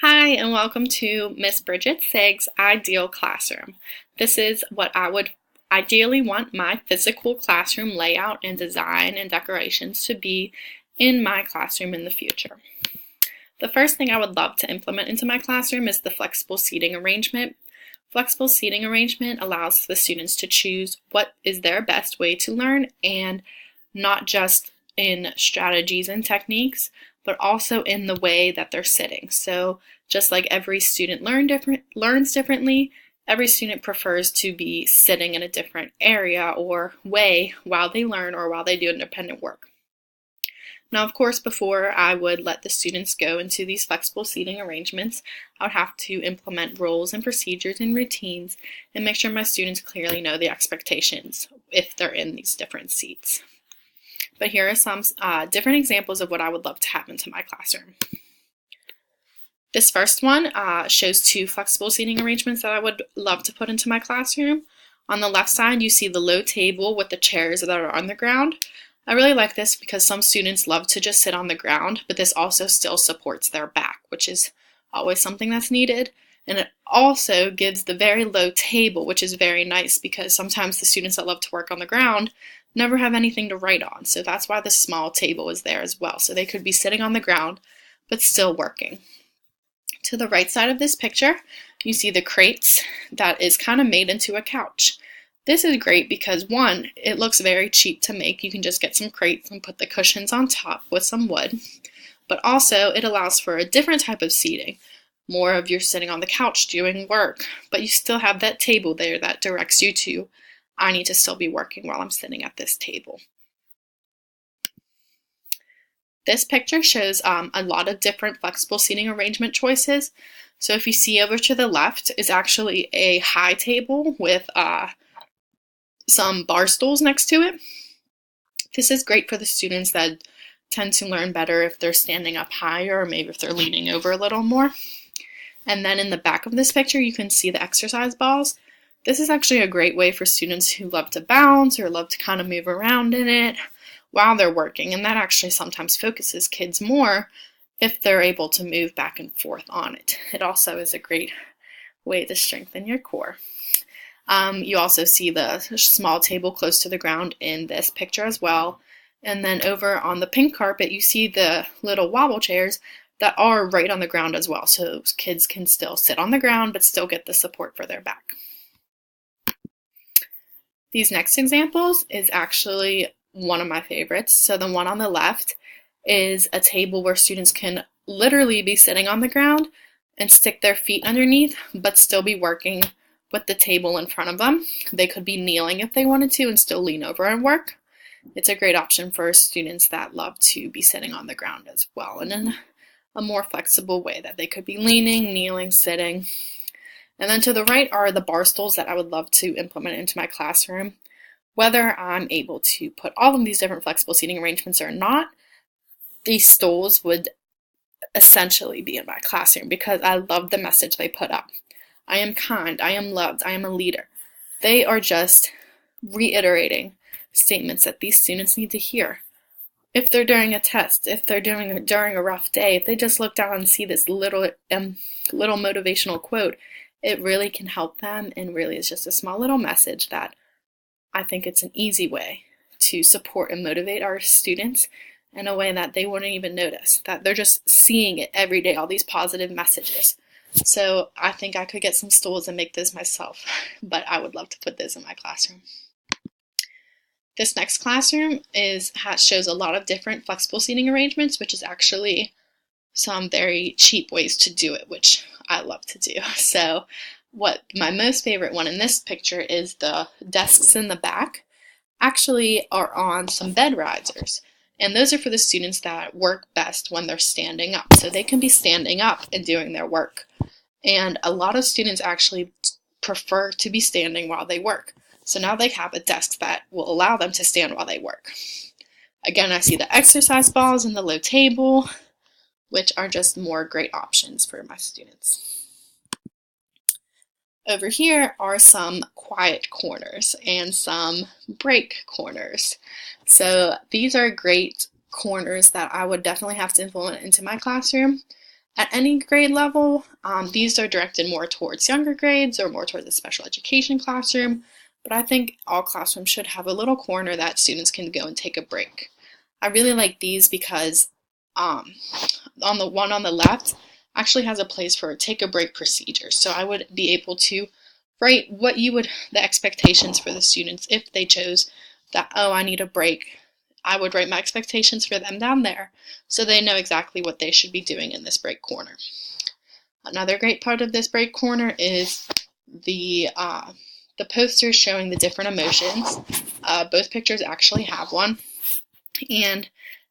Hi, and welcome to Miss Sigg's Ideal Classroom. This is what I would ideally want my physical classroom layout and design and decorations to be in my classroom in the future. The first thing I would love to implement into my classroom is the flexible seating arrangement. Flexible seating arrangement allows the students to choose what is their best way to learn, and not just in strategies and techniques, but also in the way that they're sitting. So just like every student learns differently, every student prefers to be sitting in a different area or way while they learn or while they do independent work. Now, of course, before I would let the students go into these flexible seating arrangements, I would have to implement rules and procedures and routines and make sure my students clearly know the expectations if they're in these different seats. But here are some different examples of what I would love to have into my classroom. This first one shows two flexible seating arrangements that I would love to put into my classroom. On the left side, you see the low table with the chairs that are on the ground. I really like this because some students love to just sit on the ground, but this also still supports their back, which is always something that's needed. And it also gives the very low table, which is very nice because sometimes the students that love to work on the ground never have anything to write on. So that's why the small table is there as well. So they could be sitting on the ground, but still working. To the right side of this picture, you see the crates that is kind of made into a couch. This is great because, one, it looks very cheap to make. You can just get some crates and put the cushions on top with some wood. But also, it allows for a different type of seating. More of you're sitting on the couch doing work, but you still have that table there that directs you to, I need to still be working while I'm sitting at this table. This picture shows a lot of different flexible seating arrangement choices. So if you see over to the left is actually a high table with some bar stools next to it. This is great for the students that tend to learn better if they're standing up higher or maybe if they're leaning over a little more. And then in the back of this picture, you can see the exercise balls. This is actually a great way for students who love to bounce or love to kind of move around in it while they're working. And that actually sometimes focuses kids more if they're able to move back and forth on it. It also is a great way to strengthen your core. You also see the small table close to the ground in this picture as well. And then over on the pink carpet, you see the little wobble chairs that are right on the ground as well. So kids can still sit on the ground, but still get the support for their back. These next examples is actually one of my favorites. So the one on the left is a table where students can literally be sitting on the ground and stick their feet underneath, but still be working with the table in front of them. They could be kneeling if they wanted to and still lean over and work. It's a great option for students that love to be sitting on the ground as well, and in a more flexible way that they could be leaning, kneeling, sitting. And then to the right are the bar stools that I would love to implement into my classroom. Whether I'm able to put all of these different flexible seating arrangements or not, these stools would essentially be in my classroom because I love the message they put up. I am kind, I am loved, I am a leader. They are just reiterating statements that these students need to hear. If they're during a test, if they're during a rough day, if they just look down and see this little motivational quote, it really can help them, and really is just a small little message that I think it's an easy way to support and motivate our students in a way that they wouldn't even notice, that they're just seeing it every day, all these positive messages. So I think I could get some stools and make this myself, but I would love to put this in my classroom. This next classroom shows a lot of different flexible seating arrangements, which is actually some very cheap ways to do it, which I love to do. So what my most favorite one in this picture is the desks in the back actually are on some bed risers. And those are for the students that work best when they're standing up. So they can be standing up and doing their work. And a lot of students actually prefer to be standing while they work. So now they have a desk that will allow them to stand while they work. Again, I see the exercise balls and the low table, which are just more great options for my students. Over here are some quiet corners and some break corners. So these are great corners that I would definitely have to implement into my classroom. at any grade level. These are directed more towards younger grades or more towards the special education classroom, but I think all classrooms should have a little corner that students can go and take a break. I really like these because on the one on the left actually has a place for a take a break procedure. So I would be able to write the expectations for the students if they chose that, oh, I need a break. I would write my expectations for them down there so they know exactly what they should be doing in this break corner. Another great part of this break corner is the posters showing the different emotions. Both pictures actually have one, and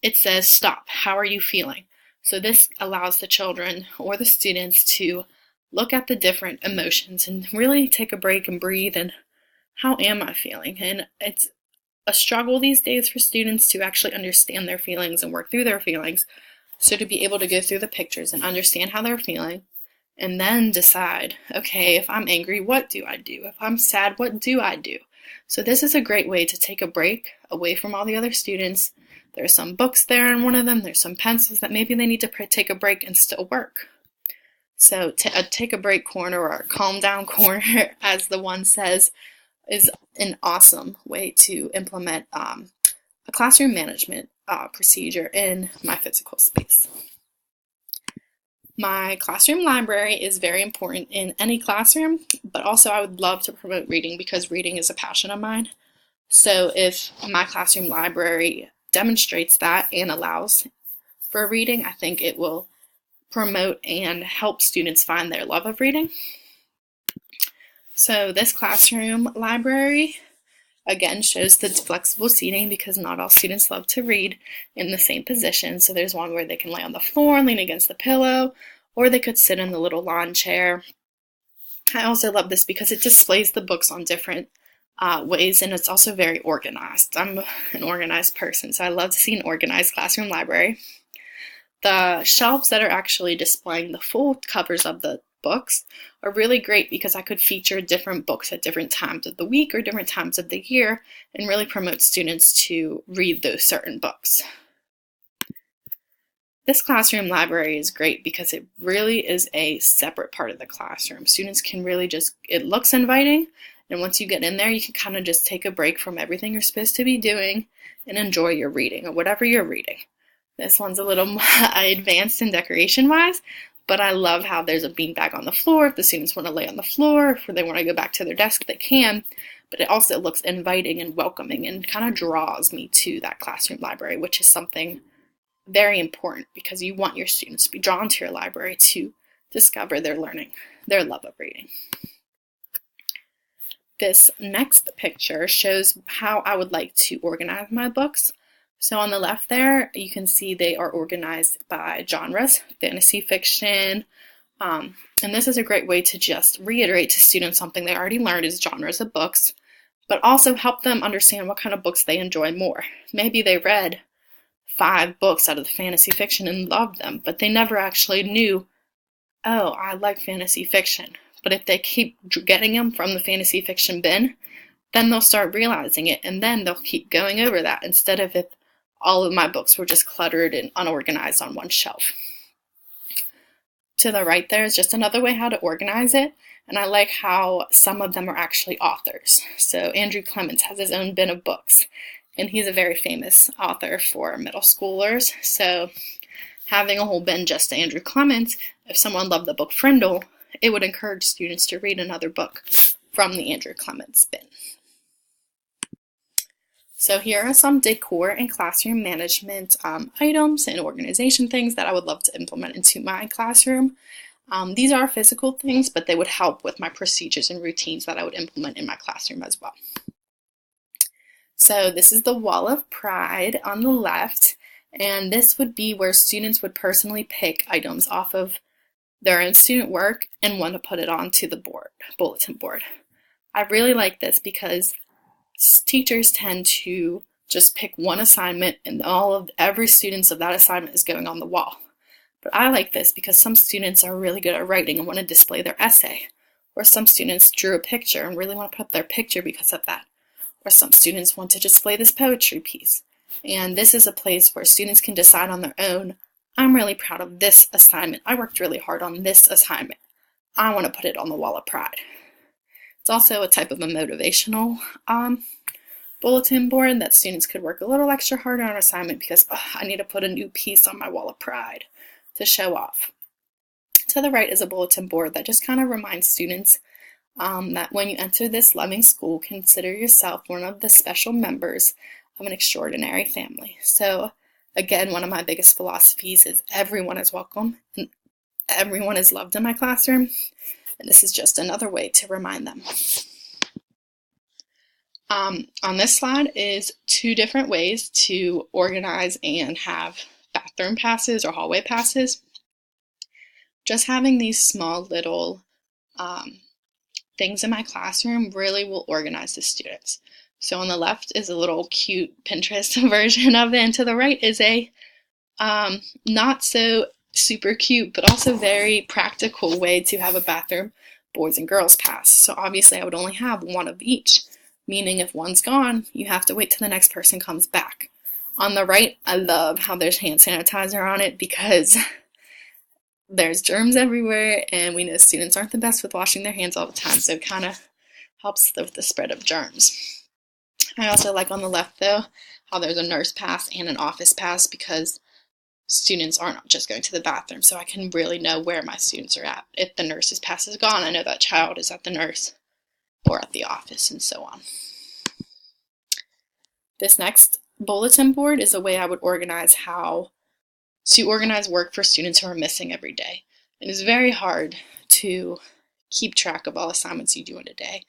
it says, stop, how are you feeling? So this allows the children or the students to look at the different emotions and really take a break and breathe and how am I feeling? And it's a struggle these days for students to actually understand their feelings and work through their feelings. So to be able to go through the pictures and understand how they're feeling and then decide, okay, if I'm angry, what do I do? If I'm sad, what do I do? So this is a great way to take a break away from all the other students. There's some books there in one of them. There's some pencils that maybe they need to take a break and still work. So a take a break corner or a calm down corner, as the one says, is an awesome way to implement a classroom management procedure in my physical space. My classroom library is very important in any classroom, but also I would love to promote reading because reading is a passion of mine. So if my classroom library demonstrates that and allows for reading, I think it will promote and help students find their love of reading. So this classroom library again shows the flexible seating because not all students love to read in the same position. So there's one where they can lay on the floor and lean against the pillow, or they could sit in the little lawn chair. I also love this because it displays the books on different ways, and it's also very organized. I'm an organized person, so I love to see an organized classroom library. The shelves that are actually displaying the full covers of the books are really great because I could feature different books at different times of the week or different times of the year and really promote students to read those certain books. This classroom library is great because it really is a separate part of the classroom. Students can really it looks inviting, and once you get in there, you can kind of just take a break from everything you're supposed to be doing and enjoy your reading or whatever you're reading. This one's a little more advanced in decoration-wise, but I love how there's a beanbag on the floor. If the students want to lay on the floor, if they want to go back to their desk, they can. But it also looks inviting and welcoming and kind of draws me to that classroom library, which is something very important because you want your students to be drawn to your library to discover their learning, their love of reading. This next picture shows how I would like to organize my books. So on the left there, you can see they are organized by genres, fantasy fiction, and this is a great way to just reiterate to students something they already learned is genres of books, but also help them understand what kind of books they enjoy more. Maybe they read 5 books out of the fantasy fiction and loved them, but they never actually knew, oh, I like fantasy fiction. But if they keep getting them from the fantasy fiction bin, then they'll start realizing it, and then they'll keep going over that instead of if all of my books were just cluttered and unorganized on one shelf. To the right there is just another way how to organize it, and I like how some of them are actually authors. So Andrew Clements has his own bin of books, and he's a very famous author for middle schoolers. So having a whole bin just to Andrew Clements, if someone loved the book Frindle, it would encourage students to read another book from the Andrew Clements bin. So here are some decor and classroom management items and organization things that I would love to implement into my classroom. These are physical things, but they would help with my procedures and routines that I would implement in my classroom as well. So this is the Wall of Pride on the left, and this would be where students would personally pick items off of their own student work and want to put it onto the bulletin board. I really like this because teachers tend to just pick one assignment and every student's of that assignment is going on the wall. But I like this because some students are really good at writing and want to display their essay, or some students drew a picture and really want to put their picture because of that, or some students want to display this poetry piece. And this is a place where students can decide on their own, I'm really proud of this assignment. I worked really hard on this assignment. I want to put it on the wall of pride. It's also a type of a motivational bulletin board that students could work a little extra harder on an assignment because I need to put a new piece on my wall of pride to show off. To the right is a bulletin board that just kind of reminds students that when you enter this loving school, consider yourself one of the special members of an extraordinary family. So again, one of my biggest philosophies is everyone is welcome and everyone is loved in my classroom. And this is just another way to remind them. On this slide is 2 different ways to organize and have bathroom passes or hallway passes. Just having these small little things in my classroom really will organize the students. So on the left is a little cute Pinterest version of it, and to the right is a not so super cute but also very practical way to have a bathroom boys and girls pass. So obviously I would only have one of each, meaning if one's gone, you have to wait till the next person comes back. On the right, I love how there's hand sanitizer on it because there's germs everywhere, and we know students aren't the best with washing their hands all the time, so it kind of helps with the spread of germs. I also like on the left, though, how there's a nurse pass and an office pass because students aren't just going to the bathroom, so I can really know where my students are at. If the nurse's pass is gone, I know that child is at the nurse or at the office, and so on. This next bulletin board is a way I would organize work for students who are missing every day. It is very hard to keep track of all assignments you do in a day.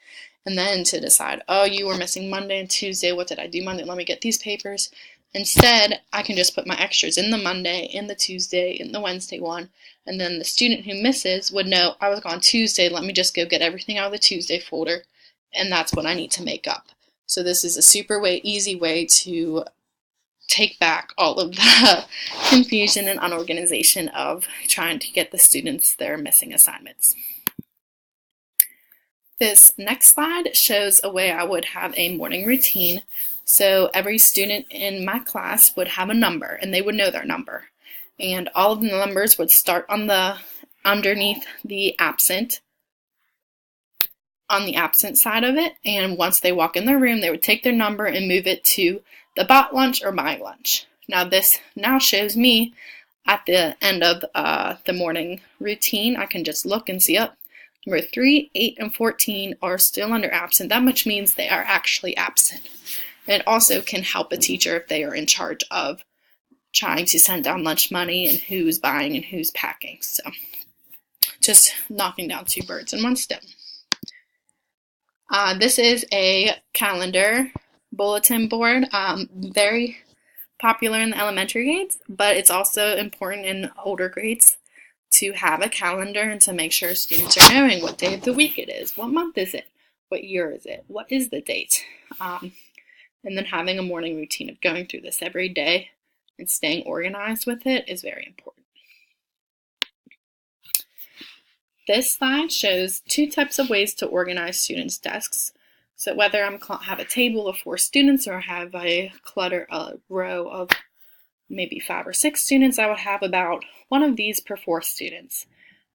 And then to decide, oh, you were missing Monday and Tuesday. What did I do Monday? Let me get these papers. Instead, I can just put my extras in the Monday, in the Tuesday, in the Wednesday one. And then the student who misses would know, I was gone Tuesday. Let me just go get everything out of the Tuesday folder. And that's what I need to make up. So this is a super easy way to take back all of the confusion and unorganization of trying to get the students their missing assignments. This next slide shows a way I would have a morning routine. So every student in my class would have a number, and they would know their number. And all of the numbers would start underneath the absent, on the absent side of it, and once they walk in the room, they would take their number and move it to the bot lunch or my lunch. Now this now shows me at the end of the morning routine, I can just look and see, number 3, 8, and 14 are still under absent. That much means they are actually absent. And it also can help a teacher if they are in charge of trying to send down lunch money and who's buying and who's packing. So just knocking down 2 birds in one stone. This is a calendar bulletin board, very popular in the elementary grades, but it's also important in older grades to have a calendar and to make sure students are knowing what day of the week it is, what month is it, what year is it, what is the date, and then having a morning routine of going through this every day and staying organized with it is very important. This slide shows 2 types of ways to organize students' desks. So whether I have a table of 4 students or have a row of maybe 5 or 6 students, I would have about one of these per 4 students.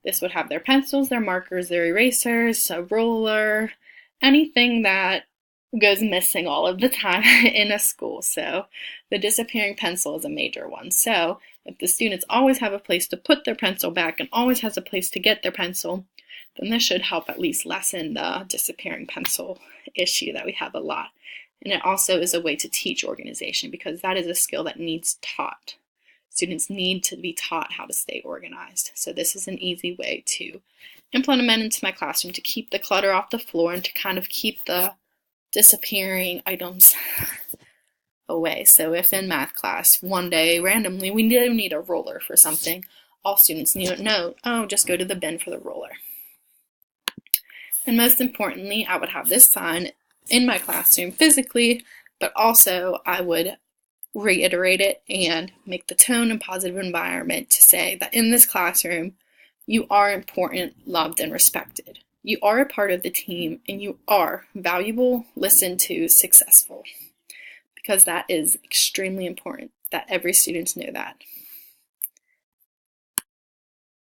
This would have their pencils, their markers, their erasers, a ruler, anything that goes missing all of the time in a school. So the disappearing pencil is a major one. So if the students always have a place to put their pencil back and always has a place to get their pencil, then this should help at least lessen the disappearing pencil issue that we have a lot. And it also is a way to teach organization because that is a skill that needs taught. Students need to be taught how to stay organized. So this is an easy way to implement it into my classroom to keep the clutter off the floor and to kind of keep the disappearing items away. So if in math class one day randomly we need a ruler for something, all students need to know, oh, just go to the bin for the ruler. And most importantly, I would have this sign in my classroom physically, but also I would reiterate it and make the tone and positive environment to say that in this classroom, you are important, loved, and respected. You are a part of the team and you are valuable, listened to, successful. Because that is extremely important that every student know that.